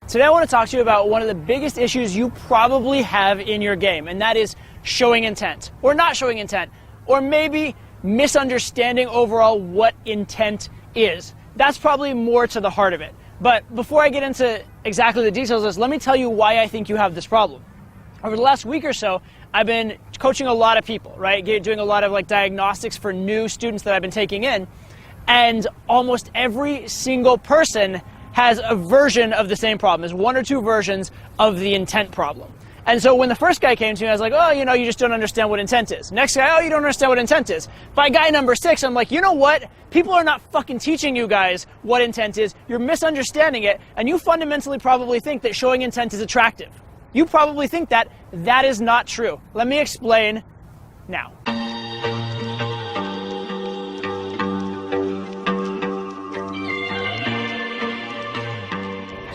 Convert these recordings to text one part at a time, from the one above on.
Today I want to talk to you about one of the biggest issues you probably have in your game, and that is showing intent, or not showing intent, or maybe misunderstanding overall what intent is. That's probably more to the heart of it. But before I get into exactly the details of this, let me tell you why I think you have this problem. Over the last week or so, I've been coaching a lot of people, right? Doing a lot of diagnostics for new students that I've been taking in, and almost every single person has a version of the same problem. There's one or two versions of the intent problem. And so when the first guy came to me, I was like, oh, you just don't understand what intent is. Next guy, oh, you don't understand what intent is. By guy number 6, I'm like, you know what? People are not fucking teaching you guys what intent is. You're misunderstanding it, and you fundamentally probably think that showing intent is attractive. You probably think that. That is not true. Let me explain now.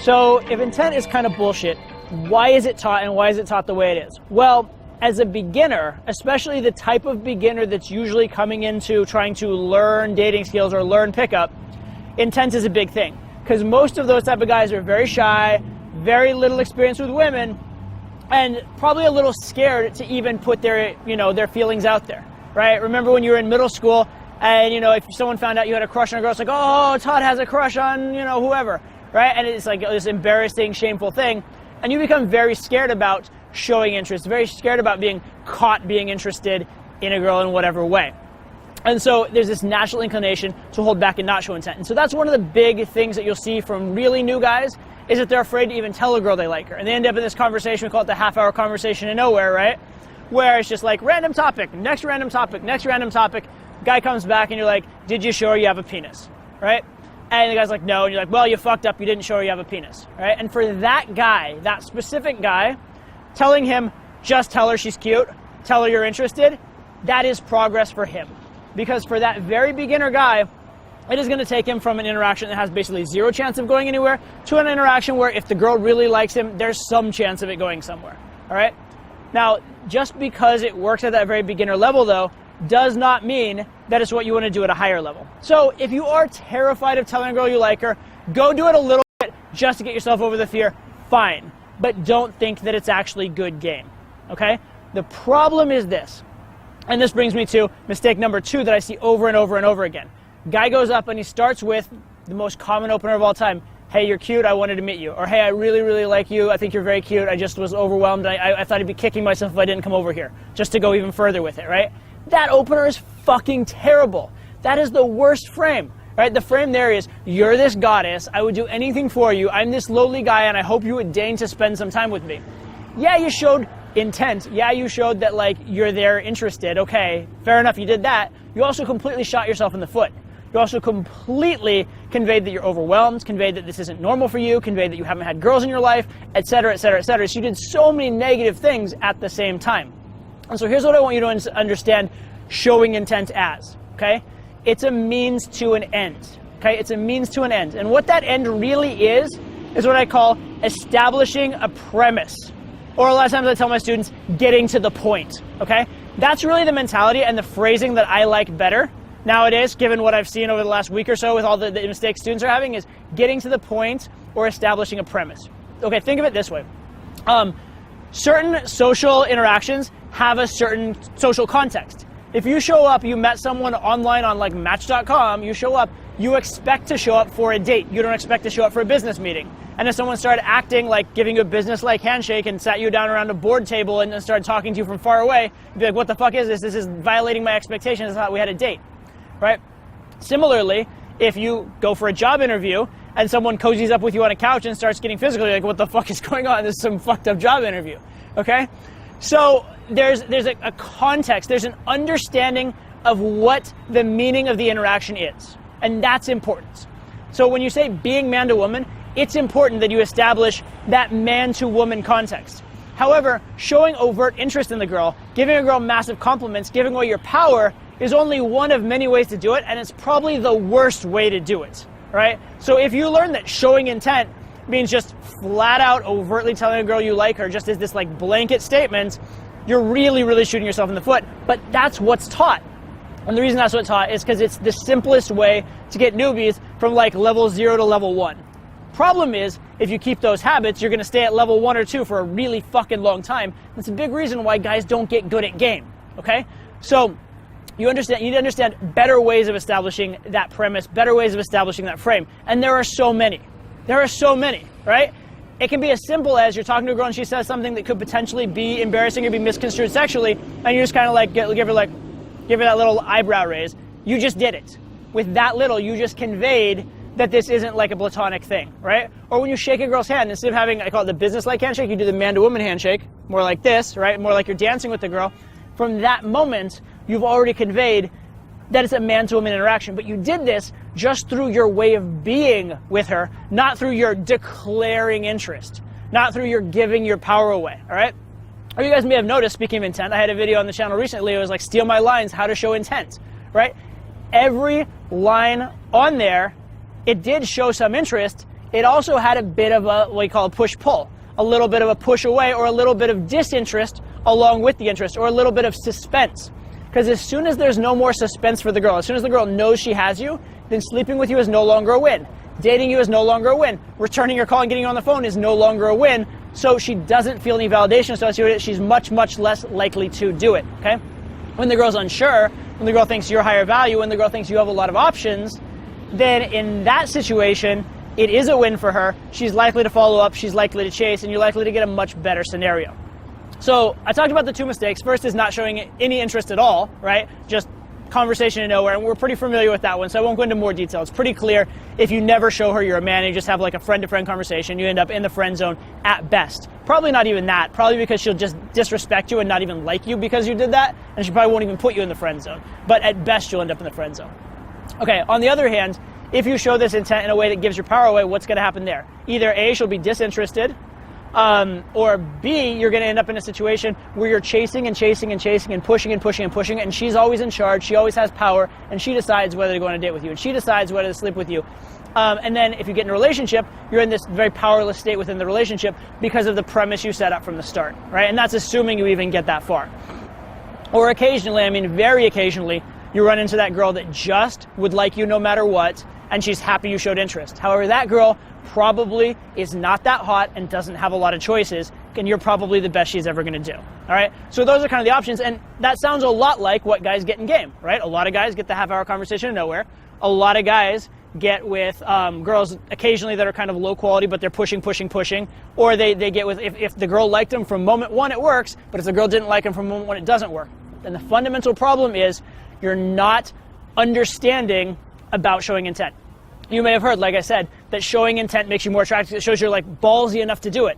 So if intent is kind of bullshit, why is it taught, and why is it taught the way it is? Well, as a beginner, especially the type of beginner that's usually coming into trying to learn dating skills or learn pickup, intent is a big thing. Because most of those type of guys are very shy, very little experience with women, and probably a little scared to even put their feelings out there, right? Remember when you were in middle school and, if someone found out you had a crush on a girl, it's like, oh, Todd has a crush on, whoever. Right? And it's like this embarrassing, shameful thing. And you become very scared about showing interest, very scared about being caught being interested in a girl in whatever way. And so there's this natural inclination to hold back and not show intent. And so that's one of the big things that you'll see from really new guys, is that they're afraid to even tell a girl they like her. And they end up in this conversation, we call it the half-hour conversation in nowhere, right? Where it's just like random topic, next random topic, next random topic. Guy comes back and you're like, did you show her you have a penis, right? And the guy's like, no. And you're like, well, you fucked up. You didn't show her you have a penis, right? And for that guy, that specific guy, telling him, just tell her she's cute, tell her you're interested, that is progress for him. Because for that very beginner guy, it is going to take him from an interaction that has basically zero chance of going anywhere to an interaction where if the girl really likes him, there's some chance of it going somewhere, all right? Now, just because it works at that very beginner level, though, does not mean that it's what you want to do at a higher level. So if you are terrified of telling a girl you like her, go do it a little bit just to get yourself over the fear, fine. But don't think that it's actually good game, okay? The problem is this, and this brings me to mistake number 2 that I see over and over and over again. Guy goes up and he starts with the most common opener of all time. Hey, you're cute, I wanted to meet you. Or hey, I really, really like you, I think you're very cute, I just was overwhelmed, I thought I'd be kicking myself if I didn't come over here, just to go even further with it, right? That opener is fucking terrible. That is the worst frame, right? The frame there is, you're this goddess, I would do anything for you, I'm this lowly guy, and I hope you would deign to spend some time with me. Yeah, you showed intent. Yeah, you showed that, you're there interested. Okay, fair enough, you did that. You also completely shot yourself in the foot. You also completely conveyed that you're overwhelmed, conveyed that this isn't normal for you, conveyed that you haven't had girls in your life, etc., etc., etc. So you did so many negative things at the same time. And so here's what I want you to understand showing intent as, okay? It's a means to an end, okay? It's a means to an end. And what that end really is what I call establishing a premise. Or a lot of times I tell my students, getting to the point, okay? That's really the mentality and the phrasing that I like better nowadays, given what I've seen over the last week or so with all the mistakes students are having, is getting to the point or establishing a premise. Okay, think of it this way. Certain social interactions have a certain social context. If you show up, you met someone online on Match.com, you show up, you expect to show up for a date. You don't expect to show up for a business meeting. And if someone started acting like giving you a business-like handshake and sat you down around a board table and started talking to you from far away, you'd be like, what the fuck is this? This is violating my expectations. I thought we had a date, right? Similarly, if you go for a job interview and someone cozies up with you on a couch and starts getting physical, you're like, what the fuck is going on? This is some fucked up job interview, okay? So there's a context, there's an understanding of what the meaning of the interaction is, and that's important. So when you say being man to woman, it's important that you establish that man to woman context. However, showing overt interest in the girl, giving a girl massive compliments, giving away your power is only one of many ways to do it, and it's probably the worst way to do it, right? So if you learn that showing intent means just flat out overtly telling a girl you like her just as this blanket statement, you're really, really shooting yourself in the foot. But that's what's taught. And the reason that's what's taught is because it's the simplest way to get newbies from level 0 to level 1. Problem is, if you keep those habits, you're gonna stay at level 1 or 2 for a really fucking long time. That's a big reason why guys don't get good at game, okay? So, you need to understand better ways of establishing that premise, better ways of establishing that frame. And there are so many. There are so many, right? It can be as simple as you're talking to a girl and she says something that could potentially be embarrassing or be misconstrued sexually, and you just kind of like give her that little eyebrow raise. You just did it. With that little, you just conveyed that this isn't like a platonic thing, right? Or when you shake a girl's hand, instead of having, I call it the business-like handshake, you do the man-to-woman handshake, more like this, right? More like you're dancing with the girl. From that moment, you've already conveyed that it's a man-to-woman interaction, but you did this just through your way of being with her, not through your declaring interest, not through your giving your power away, all right? Or you guys may have noticed, speaking of intent, I had a video on the channel recently, it was like, steal my lines, how to show intent, right? Every line on there, it did show some interest. It also had a bit of a, what you call a push-pull, a little bit of a push away, or a little bit of disinterest along with the interest, or a little bit of suspense. Because as soon as there's no more suspense for the girl, as soon as the girl knows she has you, then sleeping with you is no longer a win. Dating you is no longer a win. Returning your call and getting you on the phone is no longer a win. So she doesn't feel any validation associated with it. She's much, much less likely to do it, okay? When the girl's unsure, when the girl thinks you're higher value, when the girl thinks you have a lot of options, then in that situation, it is a win for her. She's likely to follow up, she's likely to chase, and you're likely to get a much better scenario. So I talked about the 2 mistakes. First is not showing any interest at all, right? Just conversation to nowhere, and we're pretty familiar with that one, so I won't go into more detail. It's pretty clear if you never show her you're a man and you just have like a friend-to-friend conversation, you end up in the friend zone at best. Probably not even that, probably because she'll just disrespect you and not even like you because you did that, and she probably won't even put you in the friend zone. But at best, you'll end up in the friend zone. Okay, on the other hand, if you show this intent in a way that gives your power away, what's gonna happen there? Either A, she'll be disinterested, or B, you're going to end up in a situation where you're chasing and chasing and chasing and pushing and pushing and pushing, and she's always in charge, she always has power, and she decides whether to go on a date with you, and she decides whether to sleep with you. And then if you get in a relationship, you're in this very powerless state within the relationship because of the premise you set up from the start, right? And that's assuming you even get that far. Or occasionally, I mean very occasionally, you run into that girl that just would like you no matter what, and she's happy you showed interest. However, that girl probably is not that hot and doesn't have a lot of choices, and you're probably the best she's ever going to do. All right, so those are kind of the options, and that sounds a lot like what guys get in game, right? A lot of guys get the half-hour conversation of nowhere. A lot of guys get with girls occasionally that are kind of low quality, but they're pushing, pushing, pushing, or they get with, if the girl liked them from moment one, it works, but if the girl didn't like them from moment one, it doesn't work. And the fundamental problem is you're not understanding about showing intent. You may have heard, like I said, that showing intent makes you more attractive. It shows you're like ballsy enough to do it.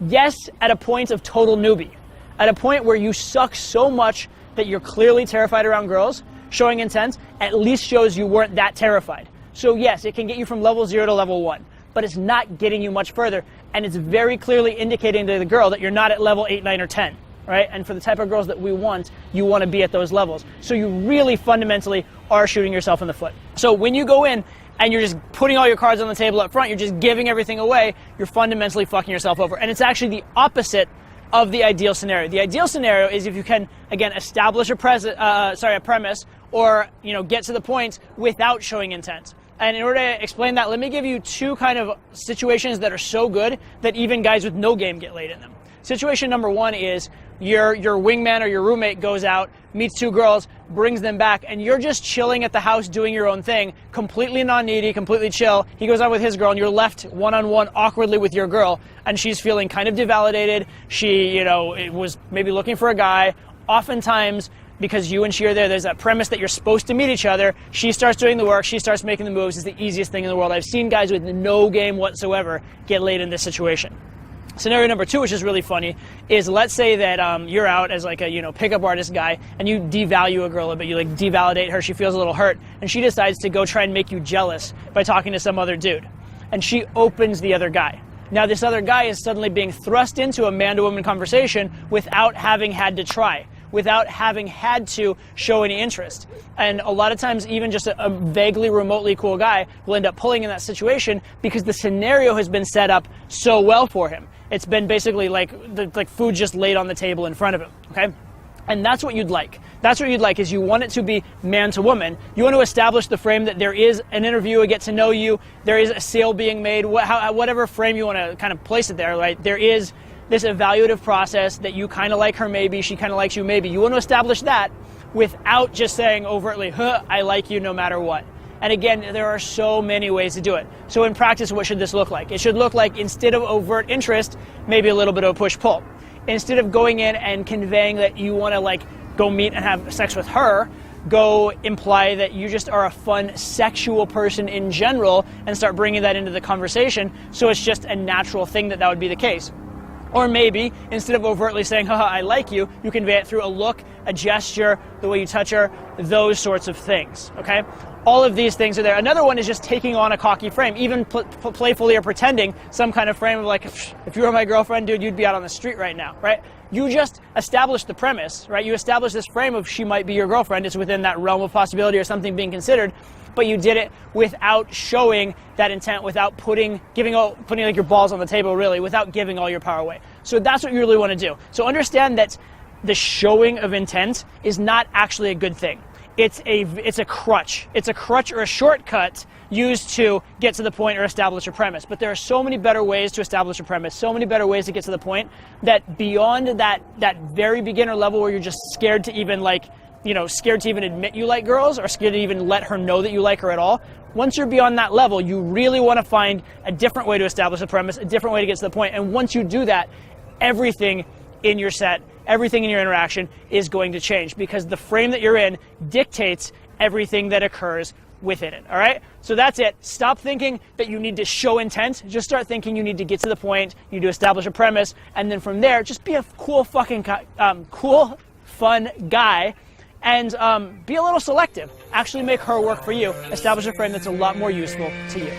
Yes, at a point of total newbie. At a point where you suck so much that you're clearly terrified around girls, showing intent at least shows you weren't that terrified. So yes, it can get you from level 0 to level 1, but it's not getting you much further, and it's very clearly indicating to the girl that you're not at level 8, 9, or 10. Right? And for the type of girls that we want, you want to be at those levels. So you really fundamentally are shooting yourself in the foot. So when you go in and you're just putting all your cards on the table up front, you're just giving everything away, you're fundamentally fucking yourself over. And it's actually the opposite of the ideal scenario. The ideal scenario is if you can, again, establish a premise, or get to the point without showing intent. And in order to explain that, let me give you 2 kind of situations that are so good that even guys with no game get laid in them. Situation number 1 is your wingman or your roommate goes out, meets 2 girls, brings them back, and you're just chilling at the house doing your own thing, completely non-needy, completely chill. He goes out with his girl, and you're left one-on-one awkwardly with your girl, and she's feeling kind of devalidated. She, was maybe looking for a guy. Oftentimes, because you and she are there, there's that premise that you're supposed to meet each other. She starts doing the work, she starts making the moves. It's the easiest thing in the world. I've seen guys with no game whatsoever get laid in this situation. Scenario number 2, which is really funny, is let's say that you're out as like a pickup artist guy, and you devalue a girl a bit, you like devalidate her, she feels a little hurt, and she decides to go try and make you jealous by talking to some other dude. And she opens the other guy. Now this other guy is suddenly being thrust into a man-to-woman conversation without having had to try, without having had to show any interest. And a lot of times even just a vaguely remotely cool guy will end up pulling in that situation because the scenario has been set up so well for him. It's been basically like food just laid on the table in front of him, okay? And that's what you'd like. That's what you'd like, is you want it to be man to woman. You want to establish the frame that there is an interview, a get to know you, there is a sale being made, whatever frame you want to kind of place it there, right? There is this evaluative process that you kind of like her maybe, she kind of likes you maybe. You want to establish that without just saying overtly, I like you no matter what. And again, there are so many ways to do it. So in practice, what should this look like? It should look like, instead of overt interest, maybe a little bit of push-pull. Instead of going in and conveying that you want to like go meet and have sex with her, go imply that you just are a fun sexual person in general and start bringing that into the conversation, so it's just a natural thing that would be the case. Or maybe, instead of overtly saying, haha, I like you, you convey it through a look, a gesture, the way you touch her, those sorts of things, okay? All of these things are there. Another one is just taking on a cocky frame, even playfully or pretending some kind of frame of like, if you were my girlfriend, dude, you'd be out on the street right now, right? You just established the premise, right? You established this frame of she might be your girlfriend. It's within that realm of possibility or something being considered, but you did it without showing that intent, without putting like your balls on the table, really, without giving all your power away. So that's what you really want to do. So understand that the showing of intent is not actually a good thing. It's a crutch. It's a crutch or a shortcut used to get to the point or establish a premise. But there are so many better ways to establish a premise, so many better ways to get to the point, that beyond that very beginner level where you're just scared to even scared to even admit you like girls, or scared to even let her know that you like her at all. Once you're beyond that level, you really want to find a different way to establish a premise, a different way to get to the point. And once you do that, everything in your set, everything in your interaction is going to change, because the frame that you're in dictates everything that occurs within it, all right? So that's it. Stop thinking that you need to show intent. Just start thinking you need to get to the point, you need to establish a premise, and then from there, just be a cool fucking, cool, fun guy, and be a little selective. Actually make her work for you. Establish a frame that's a lot more useful to you.